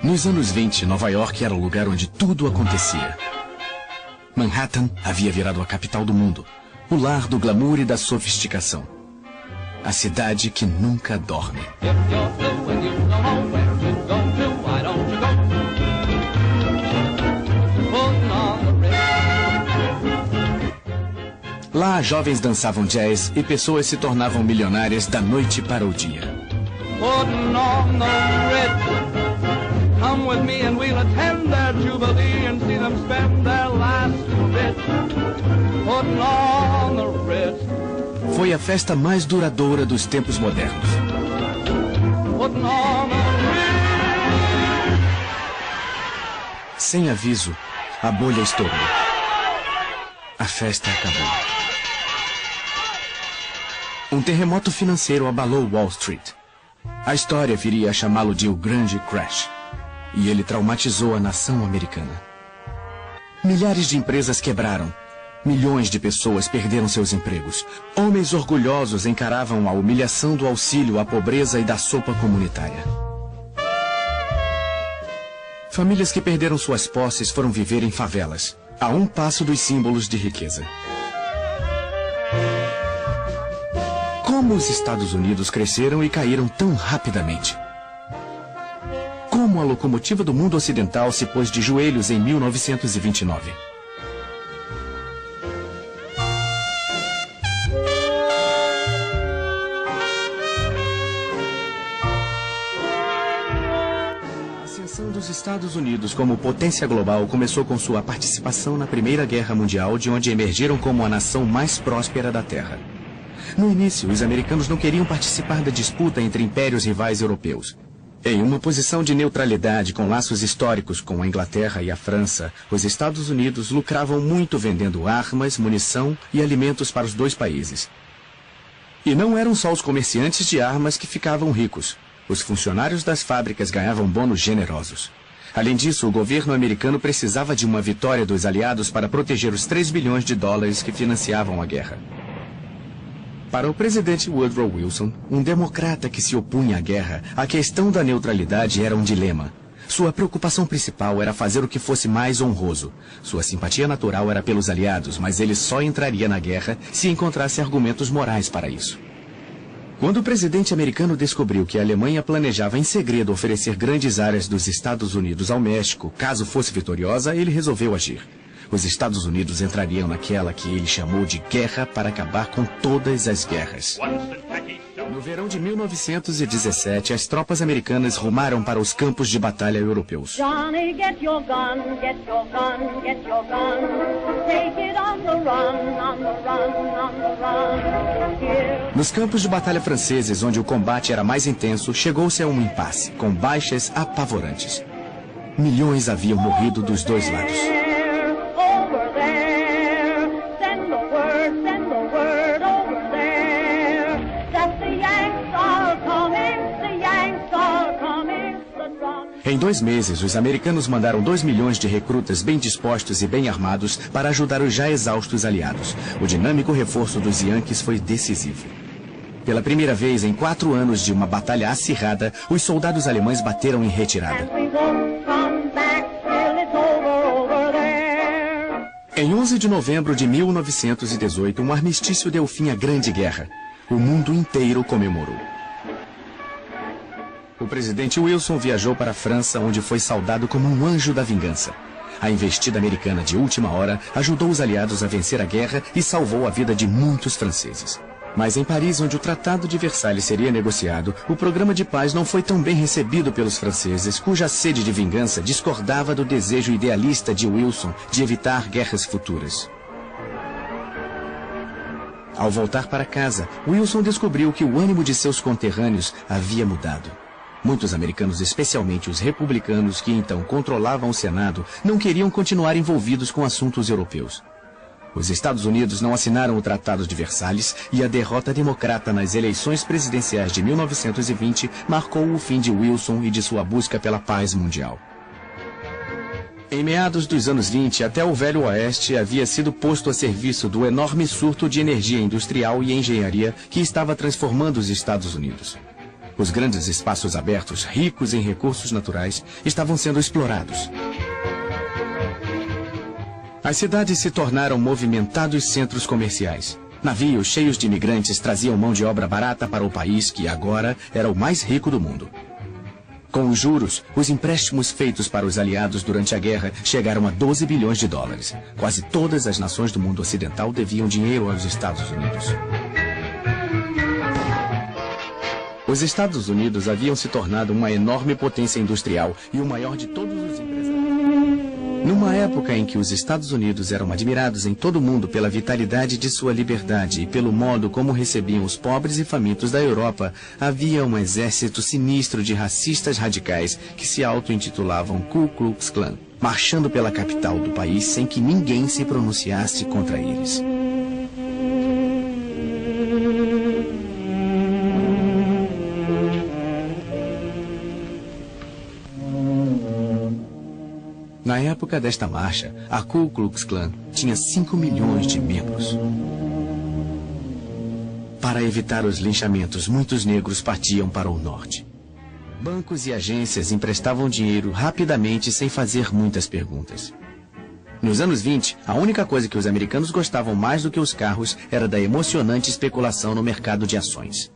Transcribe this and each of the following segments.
Nos anos 20, Nova York era o lugar onde tudo acontecia. Manhattan havia virado a capital do mundo, o lar do glamour e da sofisticação. A cidade que nunca dorme. Lá, jovens dançavam jazz e pessoas se tornavam milionárias da noite para o dia. Come with me and we'll attend their jubilee and see them spend their last bit. Putting on the Ritz. Foi a festa mais duradoura dos tempos modernos. Putting on the Ritz. Sem aviso, a bolha estourou. A festa acabou. Um terremoto financeiro abalou Wall Street. A história viria a chamá-lo de o Grande Crash. E ele traumatizou a nação americana. Milhares de empresas quebraram. Milhões de pessoas perderam seus empregos. Homens orgulhosos encaravam a humilhação do auxílio à pobreza e da sopa comunitária. Famílias que perderam suas posses foram viver em favelas, a um passo dos símbolos de riqueza. Como os Estados Unidos cresceram e caíram tão rapidamente? Como a locomotiva do mundo ocidental se pôs de joelhos em 1929. A ascensão dos Estados Unidos como potência global começou com sua participação na Primeira Guerra Mundial, de onde emergiram como a nação mais próspera da Terra. No início, os americanos não queriam participar da disputa entre impérios rivais europeus. Em uma posição de neutralidade com laços históricos com a Inglaterra e a França, os Estados Unidos lucravam muito vendendo armas, munição e alimentos para os dois países. E não eram só os comerciantes de armas que ficavam ricos. Os funcionários das fábricas ganhavam bônus generosos. Além disso, o governo americano precisava de uma vitória dos aliados para proteger os 3 bilhões de dólares que financiavam a guerra. Para o presidente Woodrow Wilson, um democrata que se opunha à guerra, a questão da neutralidade era um dilema. Sua preocupação principal era fazer o que fosse mais honroso. Sua simpatia natural era pelos aliados, mas ele só entraria na guerra se encontrasse argumentos morais para isso. Quando o presidente americano descobriu que a Alemanha planejava em segredo oferecer grandes áreas dos Estados Unidos ao México, caso fosse vitoriosa, ele resolveu agir. Os Estados Unidos entrariam naquela que ele chamou de guerra para acabar com todas as guerras. No verão de 1917, as tropas americanas rumaram para os campos de batalha europeus. Johnny, get your gun, get your gun, get your gun. Take it on the run, on the run, on the run. Here. Nos campos de batalha franceses, onde o combate era mais intenso, chegou-se a um impasse, com baixas apavorantes. Milhões haviam morrido dos dois lados. Em 2 meses, os americanos mandaram 2 milhões de recrutas bem dispostos e bem armados para ajudar os já exaustos aliados. O dinâmico reforço dos Yankees foi decisivo. Pela primeira vez em 4 anos de uma batalha acirrada, os soldados alemães bateram em retirada. Em 11 de novembro de 1918, um armistício deu fim à Grande Guerra. O mundo inteiro comemorou. O presidente Wilson viajou para a França, onde foi saudado como um anjo da vingança. A investida americana de última hora ajudou os aliados a vencer a guerra e salvou a vida de muitos franceses. Mas em Paris, onde o Tratado de Versalhes seria negociado, o programa de paz não foi tão bem recebido pelos franceses, cuja sede de vingança discordava do desejo idealista de Wilson de evitar guerras futuras. Ao voltar para casa, Wilson descobriu que o ânimo de seus conterrâneos havia mudado. Muitos americanos, especialmente os republicanos que então controlavam o Senado, não queriam continuar envolvidos com assuntos europeus. Os Estados Unidos não assinaram o Tratado de Versalhes e a derrota democrata nas eleições presidenciais de 1920 marcou o fim de Wilson e de sua busca pela paz mundial. Em meados dos anos 20, até o Velho Oeste havia sido posto a serviço do enorme surto de energia industrial e engenharia que estava transformando os Estados Unidos. Os grandes espaços abertos, ricos em recursos naturais, estavam sendo explorados. As cidades se tornaram movimentados centros comerciais. Navios cheios de imigrantes traziam mão de obra barata para o país que agora era o mais rico do mundo. Com os juros, os empréstimos feitos para os aliados durante a guerra chegaram a 12 bilhões de dólares. Quase todas as nações do mundo ocidental deviam dinheiro aos Estados Unidos. Os Estados Unidos haviam se tornado uma enorme potência industrial e o maior de todos os empresários. Numa época em que os Estados Unidos eram admirados em todo o mundo pela vitalidade de sua liberdade e pelo modo como recebiam os pobres e famintos da Europa, havia um exército sinistro de racistas radicais que se auto-intitulavam Ku Klux Klan, marchando pela capital do país sem que ninguém se pronunciasse contra eles. Na época desta marcha, a Ku Klux Klan tinha 5 milhões de membros. Para evitar os linchamentos, muitos negros partiam para o norte. Bancos e agências emprestavam dinheiro rapidamente sem fazer muitas perguntas. Nos anos 20, a única coisa que os americanos gostavam mais do que os carros era da emocionante especulação no mercado de ações.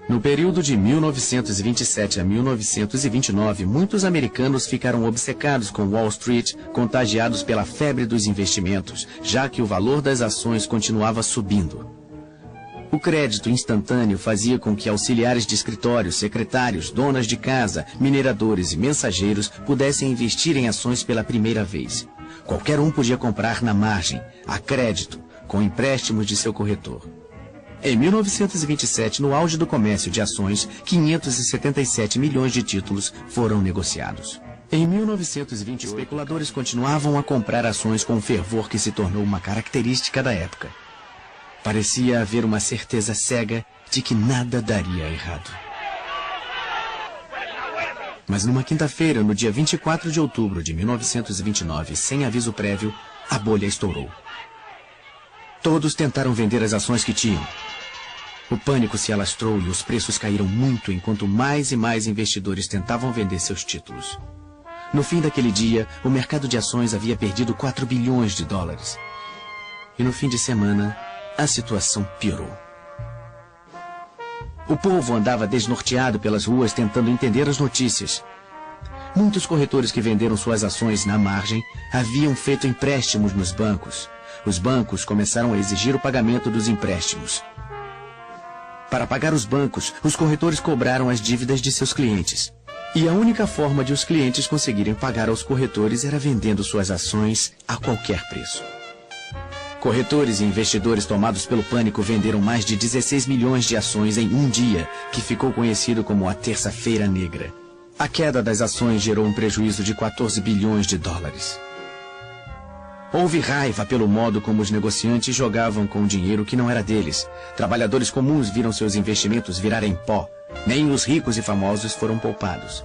No período de 1927 a 1929, muitos americanos ficaram obcecados com Wall Street, contagiados pela febre dos investimentos, já que o valor das ações continuava subindo. O crédito instantâneo fazia com que auxiliares de escritório, secretários, donas de casa, mineradores e mensageiros pudessem investir em ações pela primeira vez. Qualquer um podia comprar na margem, a crédito, com empréstimos de seu corretor. Em 1927, no auge do comércio de ações, 577 milhões de títulos foram negociados. Em 1920, especuladores continuavam a comprar ações com um fervor que se tornou uma característica da época. Parecia haver uma certeza cega de que nada daria errado. Mas numa quinta-feira, no dia 24 de outubro de 1929, sem aviso prévio, a bolha estourou. Todos tentaram vender as ações que tinham. O pânico se alastrou e os preços caíram muito enquanto mais e mais investidores tentavam vender seus títulos. No fim daquele dia, o mercado de ações havia perdido 4 bilhões de dólares. E no fim de semana, a situação piorou. O povo andava desnorteado pelas ruas tentando entender as notícias. Muitos corretores que venderam suas ações na margem haviam feito empréstimos nos bancos. Os bancos começaram a exigir o pagamento dos empréstimos. Para pagar os bancos, os corretores cobraram as dívidas de seus clientes. E a única forma de os clientes conseguirem pagar aos corretores era vendendo suas ações a qualquer preço. Corretores e investidores tomados pelo pânico venderam mais de 16 milhões de ações em um dia, que ficou conhecido como a Terça-feira Negra. A queda das ações gerou um prejuízo de 14 bilhões de dólares. Houve raiva pelo modo como os negociantes jogavam com o dinheiro que não era deles. Trabalhadores comuns viram seus investimentos virarem pó. Nem os ricos e famosos foram poupados.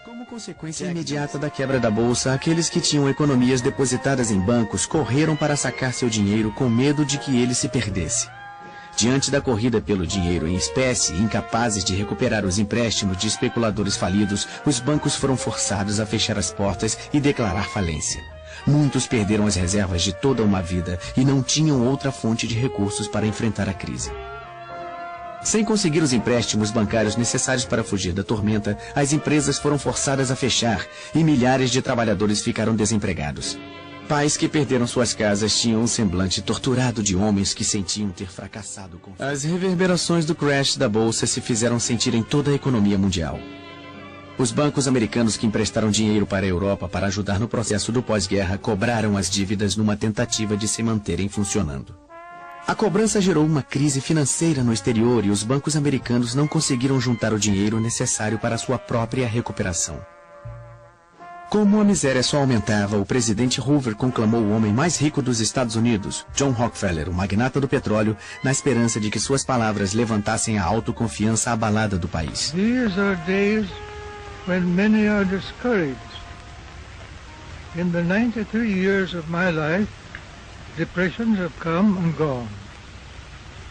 Como consequência imediata da quebra da bolsa, aqueles que tinham economias depositadas em bancos correram para sacar seu dinheiro com medo de que ele se perdesse. Diante da corrida pelo dinheiro em espécie, incapazes de recuperar os empréstimos de especuladores falidos, os bancos foram forçados a fechar as portas e declarar falência. Muitos perderam as reservas de toda uma vida e não tinham outra fonte de recursos para enfrentar a crise. Sem conseguir os empréstimos bancários necessários para fugir da tormenta, as empresas foram forçadas a fechar e milhares de trabalhadores ficaram desempregados. Pais que perderam suas casas tinham um semblante torturado de homens que sentiam ter fracassado com... As reverberações do crash da bolsa se fizeram sentir em toda a economia mundial. Os bancos americanos que emprestaram dinheiro para a Europa para ajudar no processo do pós-guerra cobraram as dívidas numa tentativa de se manterem funcionando. A cobrança gerou uma crise financeira no exterior e os bancos americanos não conseguiram juntar o dinheiro necessário para sua própria recuperação. Como a miséria só aumentava, o presidente Hoover conclamou o homem mais rico dos Estados Unidos, John Rockefeller, o magnata do petróleo, na esperança de que suas palavras levantassem a autoconfiança abalada do país. These are days when many are discouraged. In the 93 years of my life, depressions have come and gone.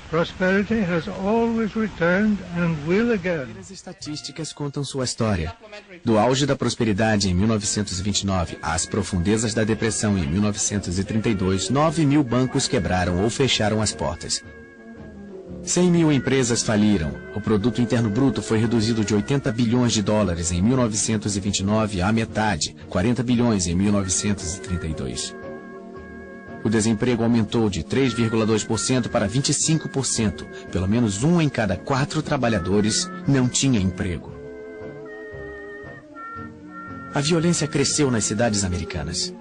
prosperity has always returned and will again. As estatísticas contam sua história. Do auge da prosperidade em 1929 às profundezas da depressão em 1932, 9.000 bancos quebraram ou fecharam as portas. 100.000 empresas faliram. O produto interno bruto foi reduzido de 80 bilhões de dólares em 1929 à metade, 40 bilhões em 1932. O desemprego aumentou de 3,2% para 25%. Pelo menos 1 em cada 4 trabalhadores não tinha emprego. A violência cresceu nas cidades americanas.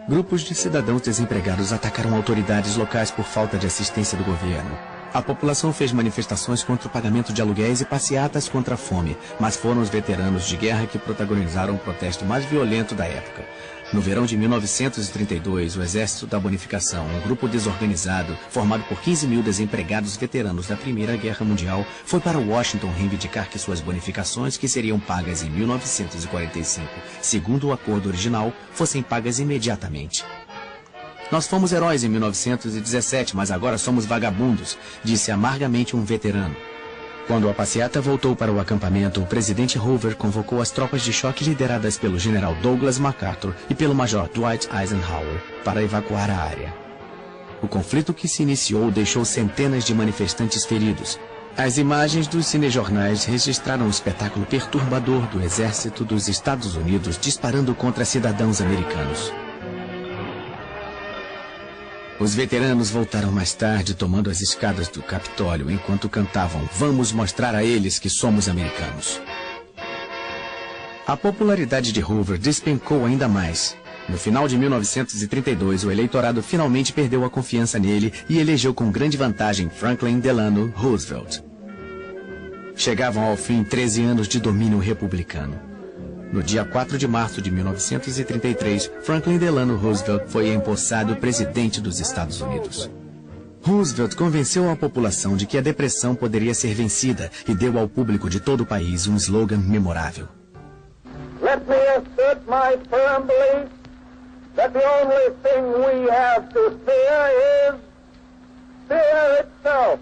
Grupos de cidadãos desempregados atacaram autoridades locais por falta de assistência do governo. A população fez manifestações contra o pagamento de aluguéis e passeatas contra a fome, mas foram os veteranos de guerra que protagonizaram o protesto mais violento da época. No verão de 1932, o Exército da Bonificação, um grupo desorganizado, formado por 15.000 desempregados veteranos da Primeira Guerra Mundial, foi para Washington reivindicar que suas bonificações, que seriam pagas em 1945, segundo o acordo original, fossem pagas imediatamente. Nós fomos heróis em 1917, mas agora somos vagabundos, disse amargamente um veterano. Quando a passeata voltou para o acampamento, o presidente Hoover convocou as tropas de choque lideradas pelo general Douglas MacArthur e pelo major Dwight Eisenhower para evacuar a área. O conflito que se iniciou deixou centenas de manifestantes feridos. As imagens dos cinejornais registraram um espetáculo perturbador do exército dos Estados Unidos disparando contra cidadãos americanos. Os veteranos voltaram mais tarde tomando as escadas do Capitólio enquanto cantavam "Vamos mostrar a eles que somos americanos". A popularidade de Hoover despencou ainda mais. No final de 1932, o eleitorado finalmente perdeu a confiança nele e elegeu com grande vantagem Franklin Delano Roosevelt. Chegavam ao fim 13 anos de domínio republicano. No dia 4 de março de 1933, Franklin Delano Roosevelt foi empossado presidente dos Estados Unidos. Roosevelt convenceu a população de que a depressão poderia ser vencida e deu ao público de todo o país um slogan memorável. Let me assert my firm belief that the only thing we have to fear is fear itself.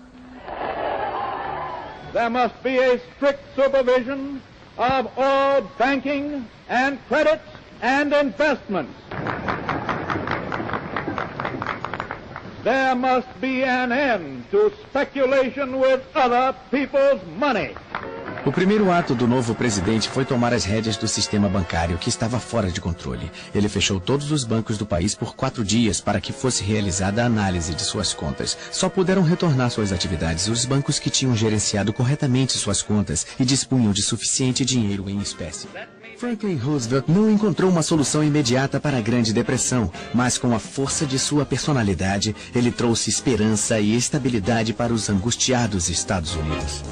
There must be a strict supervision of all banking and credits and investments. There must be an end to speculation with other people's money. O primeiro ato do novo presidente foi tomar as rédeas do sistema bancário, que estava fora de controle. Ele fechou todos os bancos do país por 4 dias para que fosse realizada a análise de suas contas. Só puderam retornar suas atividades os bancos que tinham gerenciado corretamente suas contas e dispunham de suficiente dinheiro em espécie. Franklin Roosevelt não encontrou uma solução imediata para a Grande Depressão, mas com a força de sua personalidade, ele trouxe esperança e estabilidade para os angustiados Estados Unidos.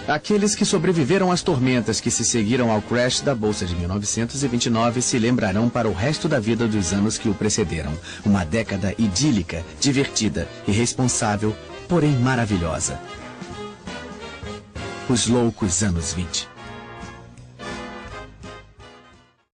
Aqueles que sobreviveram às tormentas que se seguiram ao crash da Bolsa de 1929 se lembrarão para o resto da vida dos anos que o precederam. Uma década idílica, divertida, irresponsável, porém maravilhosa. Os loucos anos 20.